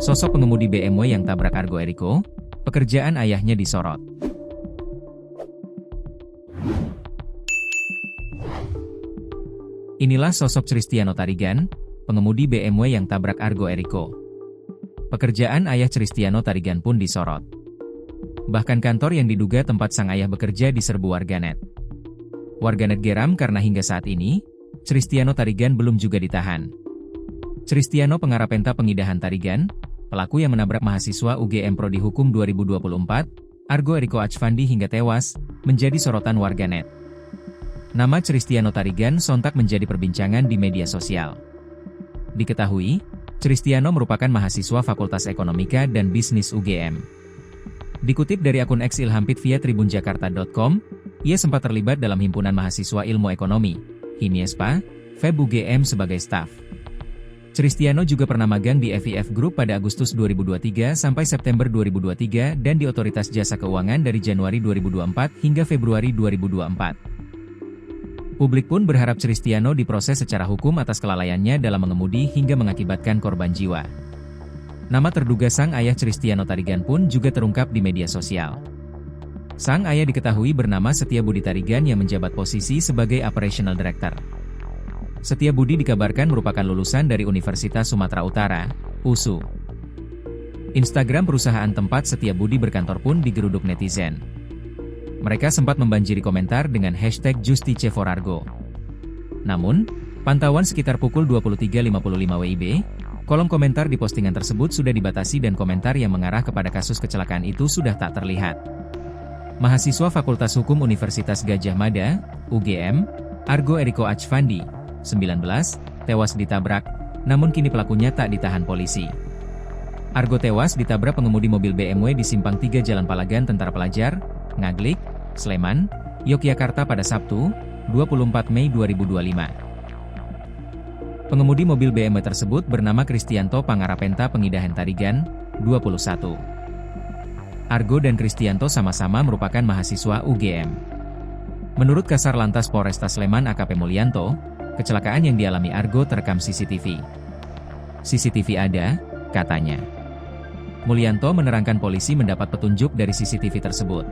Sosok pengemudi BMW yang tabrak Argo Eriko, pekerjaan ayahnya disorot. Inilah sosok Cristiano Tarigan, pengemudi BMW yang tabrak Argo Eriko. Pekerjaan ayah Cristiano Tarigan pun disorot. Bahkan kantor yang diduga tempat sang ayah bekerja diserbu warganet. Warganet geram karena hingga saat ini, Cristiano Tarigan belum juga ditahan. Cristiano pengarapenta pengidahan Tarigan, pelaku yang menabrak mahasiswa UGM Prodi Hukum 2024, Argo Eriko Achvandi hingga tewas, menjadi sorotan warganet. Nama Cristiano Tarigan sontak menjadi perbincangan di media sosial. Diketahui, Cristiano merupakan mahasiswa Fakultas Ekonomika dan Bisnis UGM. Dikutip dari akun X Ilhampit via tribunjakarta.com, ia sempat terlibat dalam Himpunan Mahasiswa Ilmu Ekonomi, HIMIESPA, FEB UGM sebagai staf. Cristiano juga pernah magang di FIF Group pada Agustus 2023 sampai September 2023 dan di Otoritas Jasa Keuangan dari Januari 2024 hingga Februari 2024. Publik pun berharap Cristiano diproses secara hukum atas kelalaiannya dalam mengemudi hingga mengakibatkan korban jiwa. Nama terduga sang ayah Cristiano Tarigan pun juga terungkap di media sosial. Sang ayah diketahui bernama Setia Budi Tarigan yang menjabat posisi sebagai Operational Director. Setia Budi dikabarkan merupakan lulusan dari Universitas Sumatera Utara, USU. Instagram perusahaan tempat Setia Budi berkantor pun digeruduk netizen. Mereka sempat membanjiri komentar dengan hashtag #JusticeForArgo. Namun, pantauan sekitar pukul 23.55 WIB, kolom komentar di postingan tersebut sudah dibatasi dan komentar yang mengarah kepada kasus kecelakaan itu sudah tak terlihat. Mahasiswa Fakultas Hukum Universitas Gadjah Mada, UGM, Argo Eriko Achvandi, 19, tewas ditabrak, namun kini pelakunya tak ditahan polisi. Argo tewas ditabrak pengemudi mobil BMW di Simpang 3 Jalan Palagan Tentara Pelajar, Ngaglik, Sleman, Yogyakarta pada Sabtu, 24 Mei 2025. Pengemudi mobil BMW tersebut bernama Kristianto Pangarapenta Pengidahan Tarigan, 21. Argo dan Kristianto sama-sama merupakan mahasiswa UGM. Menurut Kasar Lantas Polresta Sleman AKP Mulyanto, kecelakaan yang dialami Argo terekam CCTV. CCTV ada, katanya. Mulyanto menerangkan polisi mendapat petunjuk dari CCTV tersebut.